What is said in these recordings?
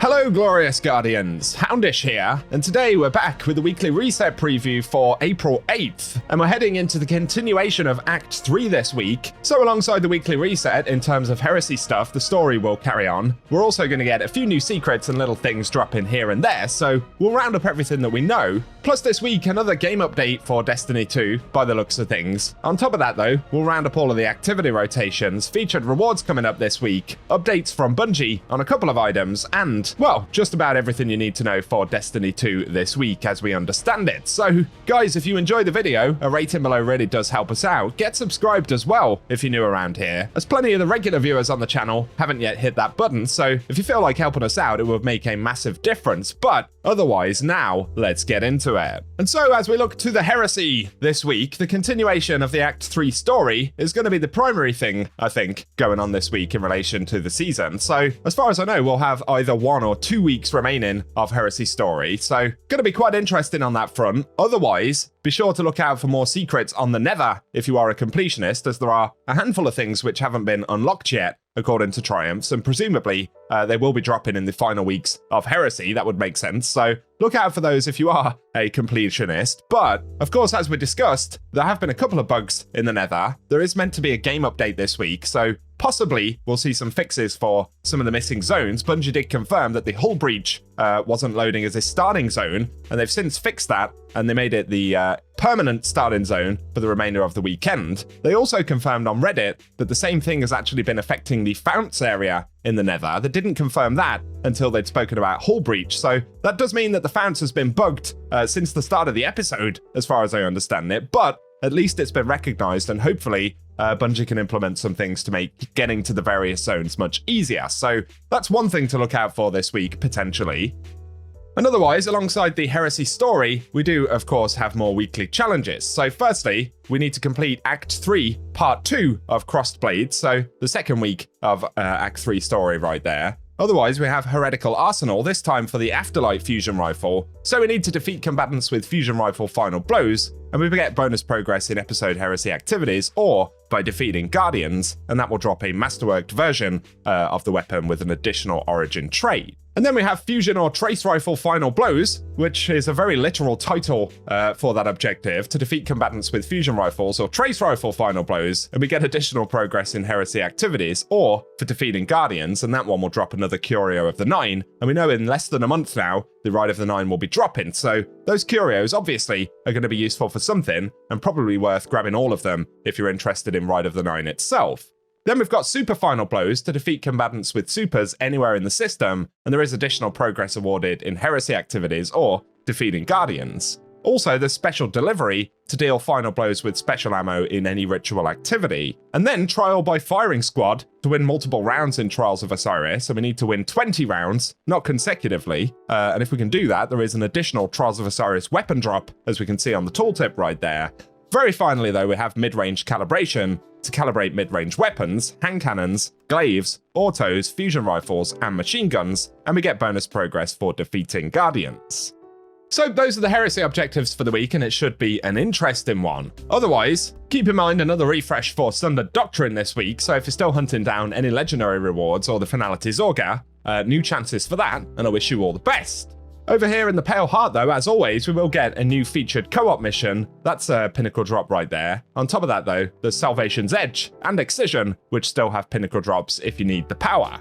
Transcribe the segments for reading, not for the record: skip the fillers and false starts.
Hello glorious Guardians, Houndish here, and today we're back with a weekly reset preview for April 8th, and we're heading into the continuation of Act 3 this week. So alongside the weekly reset, in terms of Heresy stuff, the story will carry on. We're also going to get a few new secrets and little things dropping here and there, so we'll round up everything that we know. Plus this week, another game update for Destiny 2, by the looks of things. On top of that though, we'll round up all of the activity rotations, featured rewards coming up this week, updates from Bungie on a couple of items, and well, just about everything you need to know for Destiny 2 this week as we understand it. So, guys, if you enjoyed the video, a rating below really does help us out. Get subscribed as well if you're new around here, as plenty of the regular viewers on the channel haven't yet hit that button, so if you feel like helping us out, it would make a massive difference. But otherwise, now, let's get into it. And so, as we look to the Heresy this week, the continuation of the Act 3 story is going to be the primary thing, I think, going on this week in relation to the season. So, as far as I know, we'll have either 1 or 2 weeks remaining of Heresy story, so going to be quite interesting on that front. Otherwise, be sure to look out for more secrets on the Nether if you are a completionist, as there are a handful of things which haven't been unlocked yet, according to Triumphs, and presumably they will be dropping in the final weeks of Heresy. That would make sense, so look out for those if you are a completionist. But, of course, as we discussed, there have been a couple of bugs in the Nether. There is meant to be a game update this week, so possibly we'll see some fixes for some of the missing zones. Bungie did confirm that the hull breach wasn't loading as a starting zone, and they've since fixed that, and they made it the permanent starting zone for the remainder of the weekend. They also confirmed on Reddit that the same thing has actually been affecting the Founts area in the Nether. They didn't confirm that until they'd spoken about hull breach, so that does mean that the Founts has been bugged since the start of the episode, as far as I understand it, but at least it's been recognized, and hopefully Bungie can implement some things to make getting to the various zones much easier. So that's one thing to look out for this week, potentially. And otherwise, alongside the Heresy story, we do, of course, have more weekly challenges. So firstly, we need to complete Act 3, Part 2 of Crossed Blades, so the second week of Act 3 story right there. Otherwise, we have Heretical Arsenal, this time for the Afterlight Fusion Rifle, so we need to defeat combatants with Fusion Rifle Final Blows, and we get bonus progress in episode Heresy activities, or by defeating Guardians, and that will drop a masterworked version of the weapon with an additional origin trait. And then we have Fusion or Trace Rifle Final Blows, which is a very literal title for that objective, to defeat combatants with Fusion Rifles or Trace Rifle Final Blows, and we get additional progress in Heresy activities, or for defeating Guardians, and that one will drop another Curio of the 9, and we know in less than a month now, the Ride of the 9 will be dropping, so those Curios obviously are going to be useful for something, and probably worth grabbing all of them if you're interested in Ride of the 9 itself. Then we've got Super Final Blows to defeat combatants with supers anywhere in the system, and there is additional progress awarded in Heresy activities or defeating Guardians. Also, there's Special Delivery to deal final blows with special ammo in any ritual activity. And then Trial by Firing Squad to win multiple rounds in Trials of Osiris, so we need to win 20 rounds, not consecutively. And if we can do that, there is an additional Trials of Osiris weapon drop, as we can see on the tooltip right there. Very finally, though, we have mid-range calibration to calibrate mid-range weapons, hand cannons, glaives, autos, fusion rifles, and machine guns, and we get bonus progress for defeating Guardians. So those are the Heresy objectives for the week, and it should be an interesting one. Otherwise, keep in mind another refresh for Sundered Doctrine this week, so if you're still hunting down any legendary rewards or the Finality Zorga, new chances for that, and I wish you all the best. Over here in the Pale Heart, though, as always, we will get a new featured co-op mission. That's a pinnacle drop right there. On top of that, though, there's Salvation's Edge and Excision, which still have pinnacle drops if you need the power.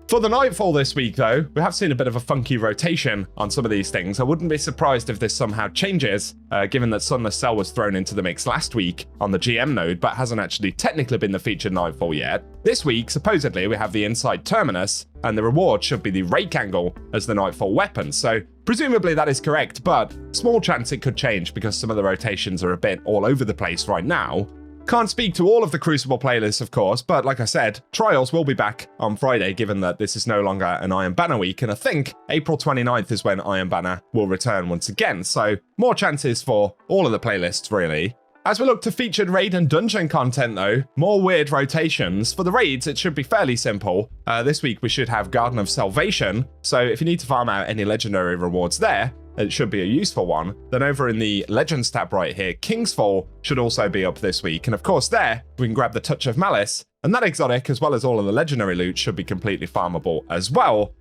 For the Nightfall this week, though, we have seen a bit of a funky rotation on some of these things. I wouldn't be surprised if this somehow changes, given that Sunless Cell was thrown into the mix last week on the GM node, but hasn't actually technically been the featured Nightfall yet. This week, supposedly, we have the Inside Terminus, and the reward should be the Rake Angle as the Nightfall weapon, so presumably that is correct, but small chance it could change because some of the rotations are a bit all over the place right now. Can't speak to all of the Crucible playlists, of course, but like I said, Trials will be back on Friday, given that this is no longer an Iron Banner week, and I think April 29th is when Iron Banner will return once again, so more chances for all of the playlists, really. As we look to featured raid and dungeon content, though, more weird rotations. For the raids, it should be fairly simple. This week, we should have Garden of Salvation, so if you need to farm out any legendary rewards there, it should be a useful one. Then over in the Legends tab right here, King's Fall should also be up this week. And of course there, we can grab the Touch of Malice. And that exotic, as well as all of the legendary loot, should be completely farmable as well.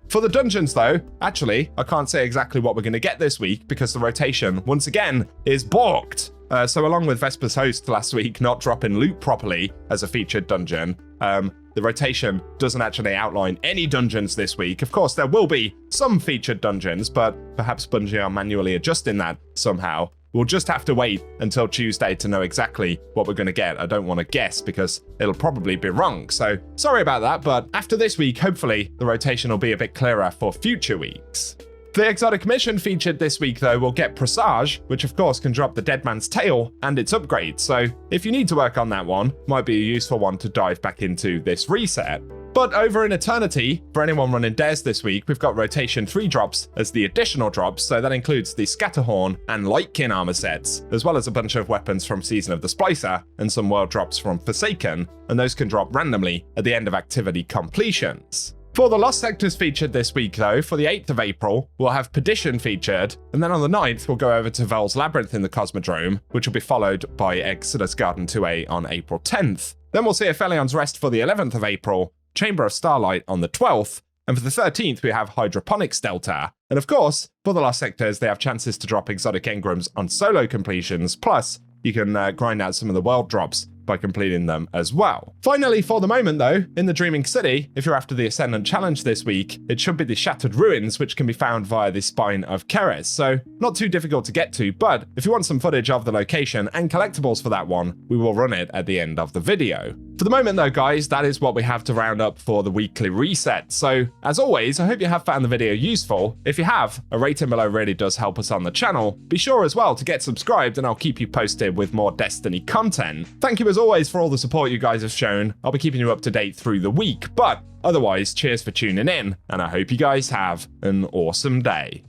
For the dungeons though, actually, I can't say exactly what we're going to get this week because the rotation, once again, is balked. So along with Vesper's Host last week not dropping loot properly as a featured dungeon, the rotation doesn't actually outline any dungeons this week. Of course, there will be some featured dungeons, but perhaps Bungie are manually adjusting that somehow. We'll just have to wait until Tuesday to know exactly what we're going to get. I don't want to guess because it'll probably be wrong. So sorry about that, but after this week, hopefully the rotation will be a bit clearer for future weeks. The exotic mission featured this week though will get Presage, which of course can drop the Dead Man's Tail and its upgrades, so if you need to work on that one, might be a useful one to dive back into this reset. But over in Eternity, for anyone running dares this week, we've got rotation 3 drops as the additional drops, so that includes the Scatterhorn and Lightkin armor sets, as well as a bunch of weapons from Season of the Splicer and some world drops from Forsaken, and those can drop randomly at the end of activity completions. For the Lost Sectors featured this week though, for the 8th of April, we'll have Perdition featured, and then on the 9th we'll go over to Vel's Labyrinth in the Cosmodrome, which will be followed by Exodus Garden 2A on April 10th. Then we'll see Aphelion's Rest for the 11th of April, Chamber of Starlight on the 12th, and for the 13th we have Hydroponics Delta. And of course, for the Lost Sectors they have chances to drop exotic engrams on solo completions, plus you can grind out some of the world drops by completing them as well. Finally, for the moment though, in the Dreaming City, if you're after the Ascendant Challenge this week, it should be the Shattered Ruins, which can be found via the Spine of Keres, so not too difficult to get to, but if you want some footage of the location and collectibles for that one, we will run it at the end of the video. For the moment though guys, that is what we have to round up for the weekly reset, so as always, I hope you have found the video useful. If you have, a rating below really does help us on the channel. Be sure as well to get subscribed and I'll keep you posted with more Destiny content. Thank you as always for all the support you guys have shown. I'll be keeping you up to date through the week, but otherwise, cheers for tuning in, and I hope you guys have an awesome day.